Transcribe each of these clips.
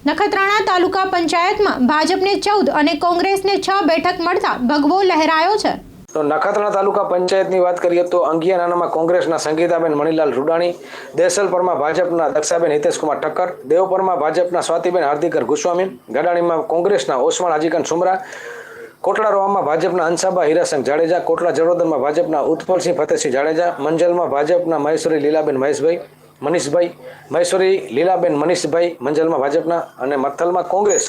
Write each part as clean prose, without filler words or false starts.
નખત્રાણા તાલુકા પંચાયતમાં ભાજપને 14 અને કોંગ્રેસને 6 બેઠક મળતા ભગવો લહેરાયો છે। તો નખત્રાણા તાલુકા પંચાયતની વાત કરીએ તો અંગિયાનામાં કોંગ્રેસના સંગીતાબેન મણીલાલ રૂડાણી, દેસલપરમાં ભાજપના દક્ષાબેન હિતેશકુમાર ઠક્કર, દેવપરમાં ભાજપના સ્વાતિબેન હાર્દિકર ગુસ્વામી, ગડાણીમાં કોંગ્રેસના ઓસમાણ હાજીખાન સુમરા, કોટડા રોવામાં ભાજપના હંસાબા હીરાસંગ જાડેજા, કોટડા જડોદરમાં ભાજપના ઉત્પલસિંહ ફતેહસિંહ જાડેજા, મંજલમાં ભાજપના મહેશ્વરી લીલાબેન મહેશભાઈ મનીષભાઈ, મહેશ્વરી લીલાબેન મનીષભાઈ મંજલમાં ભાજપના, અને મથલમાં કોંગ્રેસ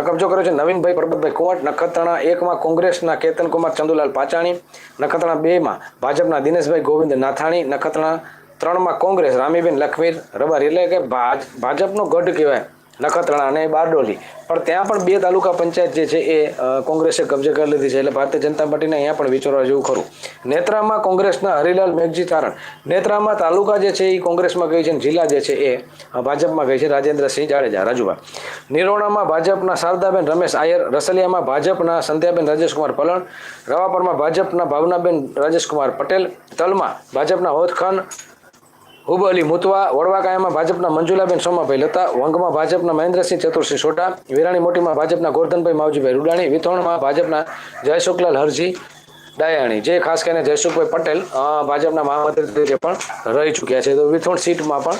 કબજો કર્યો છે નવીનભાઈ પરબતભાઈ કોવટ, નખત્રાણા 1માં કોંગ્રેસના કેતનકુમાર ચંદુલાલ પાચાણી, નખત્રાણા 2માં ભાજપના દિનેશભાઈ ગોવિંદ નાથાણી, નખત્રાણા 3માં કોંગ્રેસ રામીબેન લખવીર રબારી, એટલે કે ભાજપનો ગઢ કહેવાય નખત્રાણા અને બારડોલી। પણ ત્યાં પણ 2 તાલુકા પંચાયત જે છે એ કોંગ્રેસે કબજે કરી લીધી છે, એટલે ભારતીય જનતા પાર્ટીને અહીંયા પણ વિચારવા જેવું ખરું। નેત્રામાં કોંગ્રેસના હરિલાલ મેઘજી તારણ, નેત્રામાં તાલુકા જે છે એ કોંગ્રેસમાં ગઈ છે અને જિલ્લા જે છે એ ભાજપમાં ગઈ છે રાજેન્દ્રસિંહ જાડેજા રાજુભા। નિરોણામાં ભાજપના શારદાબેન રમેશ આયર, રસલિયામાં ભાજપના સંધ્યાબેન રાજેશકુમાર પલણ, રવાપરમાં ભાજપના ભાવનાબેન રાજેશકુમાર પટેલ, તલમાં ભાજપના હોદખાન હુબઅલી મુતવા, વડવાકાયામાં ભાજપના મંજુલાબેન સોમાભાઈ લતા, વંગમાં ભાજપના મહેન્દ્રસિંહ ચતુરસિંહ સોઢા, વિરાણી મોટીમાં ભાજપના ગોરધનભાઈ માવજીભાઈ રૂડાણી, વિથોણમાં ભાજપના જયસુખલાલ હરજી ડાયાણી, જે ખાસ કરીને જયસુખભાઈ પટેલ ભાજપના મહામંત્રી તરીકે પણ રહી ચૂક્યા છે। તો વિથોણ સીટમાં પણ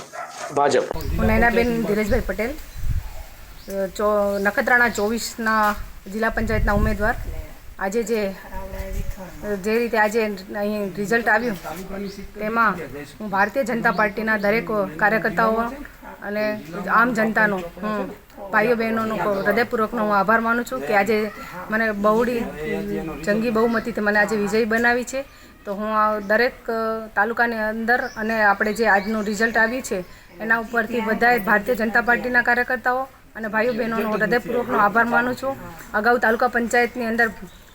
ભાજપ। હું નૈનાબેન ધીરજભાઈ પટેલ, નખત્રાણા 24ના જિલ્લા પંચાયતના ઉમેદવાર। આજે જે રીતે આજે અહીં રિઝલ્ટ આવ્યું તેમાં હું ભારતીય જનતા પાર્ટીના દરેક કાર્યકર્તાઓ અને આમ જનતાનો હું ભાઈઓ બહેનોનો હૃદયપૂર્વકનો હું આભાર માનું છું કે આજે મને બહોળી જંગી બહુમતીથી મને આજે વિજયી બનાવી છે। તો હું આ દરેક તાલુકાની અંદર અને આપણે જે આજનું રિઝલ્ટ આવ્યું છે એના ઉપરથી બધાએ ભારતીય જનતા પાર્ટીના કાર્યકર્તાઓ અને ભાઈઓ બહેનોનો હૃદયપૂર્વકનો આભાર માનું છું। અગાઉ તાલુકા પંચાયતની અંદર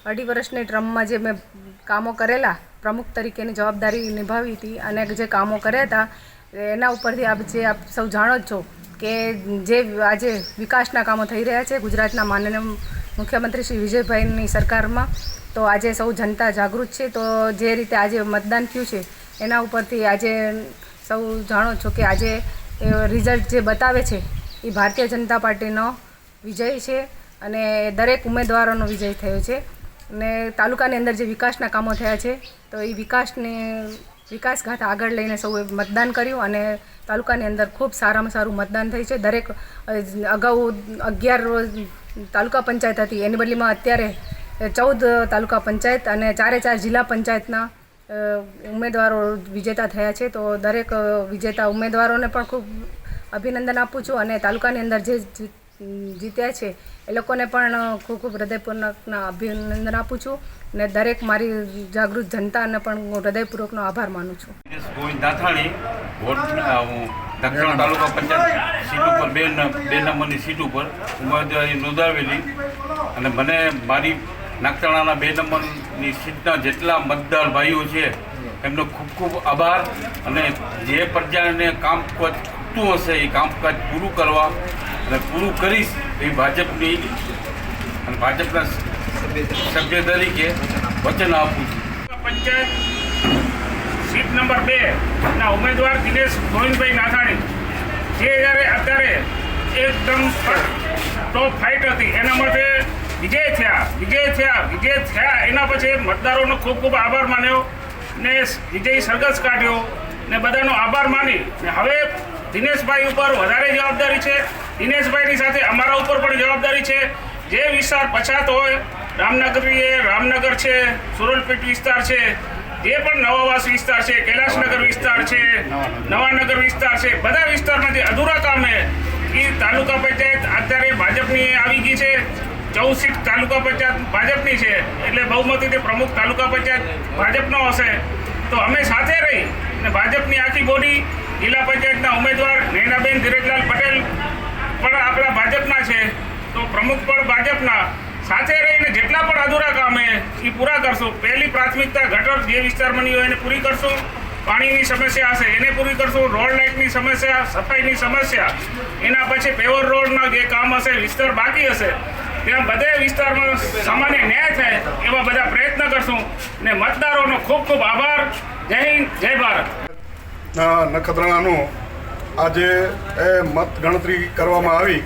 2.5 વર્ષની ટર્મમાં જે મેં કામો કરેલા, પ્રમુખ તરીકેની જવાબદારી નિભાવી હતી અને જે કામો કર્યા હતા એના ઉપરથી આપ સૌ જાણો જ છો કે જે આજે વિકાસના કામો થઈ રહ્યા છે ગુજરાતના માનનીય મુખ્યમંત્રી શ્રી વિજયભાઈની સરકારમાં, તો આજે સૌ જનતા જાગૃત છે। તો જે રીતે આજે મતદાન થયું છે એના ઉપરથી આજે સૌ જાણો છો કે આજે રિઝલ્ટ જે બતાવે છે એ ભારતીય જનતા પાર્ટીનો વિજય છે અને દરેક ઉમેદવારોનો વિજય થયો છે। અને તાલુકાની અંદર જે વિકાસના કામો થયા છે તો એ વિકાસગાથા આગળ લઈને સૌએ મતદાન કર્યું અને તાલુકાની અંદર ખૂબ સારામાં સારું મતદાન થઈ છે। દરેક અગાઉ 11 તાલુકા પંચાયત હતી એની બદલીમાં અત્યારે 14 તાલુકા પંચાયત અને 4 જિલ્લા પંચાયતના ઉમેદવારો વિજેતા થયા છે। તો દરેક વિજેતા ઉમેદવારોને પણ ખૂબ અભિનંદન આપું છું અને તાલુકાની અંદર જે જીત્યા છે એ લોકોને પણ ખૂબ ખૂબ હૃદયપૂર્વકના અભિનંદન આપું છું અને દરેક મારી જાગૃત જનતાને પણ હું હૃદયપૂર્વકનો આભાર માનું છું। ગોવિંદ નાથાણી, દક્ષિણ તાલુકા પંચાયત સીટ ઉપર 2 નંબરની સીટ ઉપર ઉમેદવારી નોંધાવેલી અને મને મારી નખત્રાણાના 2 નંબરની સીટના જેટલા મતદાર ભાઈઓ છે એમનો ખૂબ ખૂબ આભાર અને જે પ્રજાને કામ ખૂટતું હશે એ કામકાજ પૂરું કરવા અને પૂરું કરીશ એ ભાજપની અને ભાજપના સભ્ય તરીકે વચન આપું છું। પંચાયત સીટ નંબર 2 ના ઉમેદવાર દિનેશ ગોવિંદભાઈ નાથાણી, જે અત્યારે એકદમ ટોપ ફાઇટ હતી એના માટે વિજય થયા એના પછી મતદારોનો ખૂબ ખૂબ આભાર માન્યો ને વિજયી સરઘસ કાઢ્યો ને બધાનો આભાર માની ને હવે દિનેશભાઈ ઉપર વધારે જવાબદારી છે। દિનેશભાઈની સાથે અમારા ઉપર પણ જવાબદારી છે। જે વિસ્તાર પછાત હોય, રામનગર છે, સુરલપેટ વિસ્તાર છે, જે પણ નવાવાસ વિસ્તાર છે, કૈલાસનગર વિસ્તાર છે, નવાનગર વિસ્તાર છે, બધા વિસ્તારમાં જે અધૂરા કામ છે એ તાલુકા પંચાયત અત્યારે ભાજપની આવી ગઈ છે। 14 સીટ તાલુકા પંચાયત ભાજપની છે એટલે બહુમતીથી પ્રમુખ તાલુકા પંચાયત ભાજપનો હશે। તો અમે સાથે રહી અને ભાજપની આખી બોડી જિલ્લા પંચાયતના ઉમેદવાર નૈનાબેન ધીરજલાલ પટેલ પણ આપણા ભાજપના છે, તો પ્રમુખ પણ ભાજપના, સાથે રહીને જેટલા પણ અધૂરા કામ એ પૂરા કરશું। પહેલી પ્રાથમિકતા ગટર જે વિસ્તારમાં નહીં હોય એને પૂરી કરશું, પાણીની સમસ્યા હશે એને પૂરી કરશું, રોડ લાઇટની સમસ્યા, સફાઈની સમસ્યા, એના પછી પેવર રોડના જે કામ હશે, વિસ્તાર બાકી હશે ત્યાં બધે વિસ્તારમાં સામાન્ય ન્યાય થાય એવા બધા પ્રયત્ન કરશું ને મતદારોનો ખૂબ ખૂબ આભાર। જય હિન્દ, જય ભારત। નખત્રાણાનું આજે મત ગણતરી કરવામાં આવી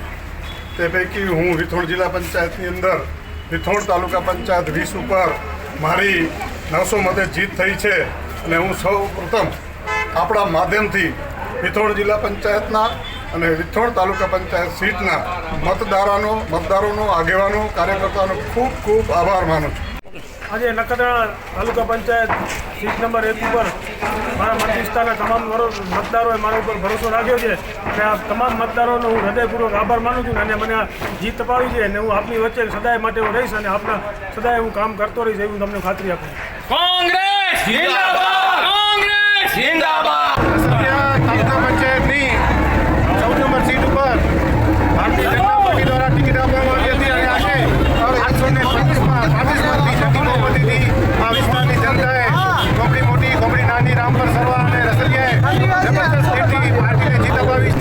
તે પૈકી હું વિથોણ જિલ્લા પંચાયતની અંદર વિથોણ તાલુકા પંચાયત 20 ઉપર મારી 900 મતે જીત થઈ છે અને હું સૌ પ્રથમ આપણા માધ્યમથી વિથોણ જિલ્લા પંચાયતના અને વિથોણ તાલુકા પંચાયત સીટના મતદારોનો આગેવાનો કાર્યકર્તાઓનો ખૂબ ખૂબ આભાર માનું છું. આજે નખત્રાણા તાલુકા પંચાયત સીટ નંબર 1 ઉપર મારા મત વિસ્તારના તમામ મતદારોએ મારા ઉપર ભરોસો રાખ્યો છે અને આ તમામ મતદારોનો હું હૃદયપૂર્વક આભાર માનું છું અને મને આ જીત અપાવી છે અને હું આપની વચ્ચે સદાય માટે હું રહીશ અને આપના સદાય હું કામ કરતો રહીશ એવી તમને ખાતરી આપું. કોંગ્રેસ જિંદાબાદ! કોંગ્રેસ જિંદાબાદ! તાલુકા પંચાયતની 14 નંબર સીટ ઉપર ભારતીય જનતા પાર્ટી દ્વારા ટિકિટ આપવામાં આવી હતી અને આજે 835 આ વિસ્તારની જનતાએ કોમડી નાની રામપર સરવા અને રસલિયાએ જબરદસ્ત લીડથી પાર્ટીને જીત અપાવી છે.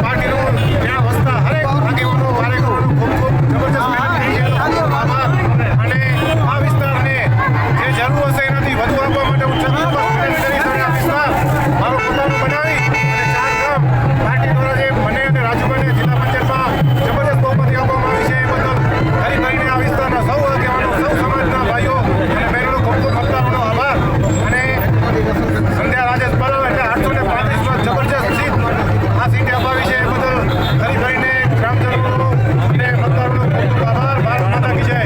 પાર્ટીનું ત્યાં વસતા હરેક આગેવાનો કાર્યકરોનું ખૂબ જબરદસ્ત મહેનત કરી છે. આભાર. અને આ વિસ્તારને જે જરૂર હશે એનાથી વધુ આપવા માટે હું સતત મહેનત કરીશ અને આ વિસ્તાર મારો પોતાનો બનાવી અને 4 ગામ પાર્ટી દ્વારા જે મને અને રાજુભાઈને જિલ્લા પંચાયતમાં જબરદસ્ત બહુમતી આપવામાં આવી છે એ બદલ ફરી કરીને આ વિસ્તારના સૌ આગેવાનો સૌ સમાજના ભાઈઓ અને બહેનોનો ખૂબ ખૂબ મતદારોનો આભાર. અને સંધ્યા રાજેશ પરાવ એટલે 835માં જબરજસ્ત જીત આ સીટે અપાવી છે એ બદલ ફરી કરીને ગ્રામજનોનો અને મતદારોનો ખૂબ ખૂબ આભાર. ભારત માતા કી જય.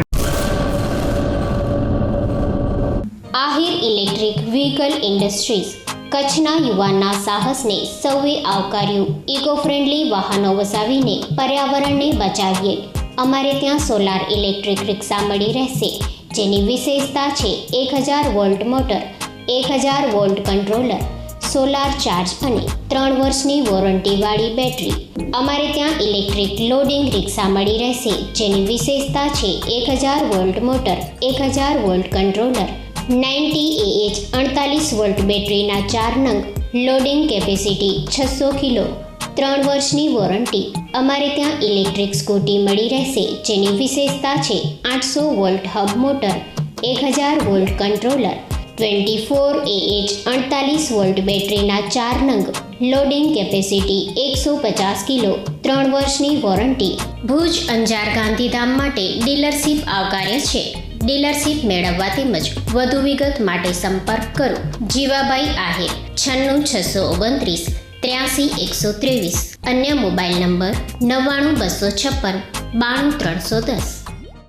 આહિર ઇલેક્ટ્રિક વ્હીકલ ઇન્ડસ્ટ્રીઝ કચ્છના યુવાનના સાહસને સૌએ આવકાર્યું. ઇકો ફ્રેન્ડલી વાહનો વસાવીને પર્યાવરણને બચાવીએ. અમારે ત્યાં સોલાર ઇલેક્ટ્રિક રિક્ષા મળી રહેશે, જેની વિશેષતા છે 1000 volt motor, 1000 volt controller, solar charge અને 3 વર્ષની વોરંટીવાળી બેટરી. અમારે ત્યાં ઇલેક્ટ્રિક લોડિંગ રિક્ષા મળી રહેશે, જેની વિશેષતા છે 1000 volt motor, 1000 volt controller, 90 AH 48 volt બેટરીના 4 નંગ, લોડિંગ કેપેસિટી 600 કિલો, 3 વર્ષની વોરંટી. અમારે ત્યાં ઇલેક્ટ્રિક સ્કૂટી મળી રહેશે, જેની વિશેષતા છે 800 volt hub motor, 1000 volt controller, 24 AH 48 volt બેટરીના 4 નંગ, લોડિંગ કેપેસિટી 150 કિલો, 3 વર્ષની વોરંટી. ભુજ અંજાર ગાંધીધામ માટે ડીલરશીપ આવકાર્ય છે. ડીલરશીપ મેળવવા તેમજ વધુ વિગત માટે સંપર્ક કરો જીવાભાઈ આહિર 96 629 83 123. અન્ય મોબાઈલ નંબર 99 256 92 310.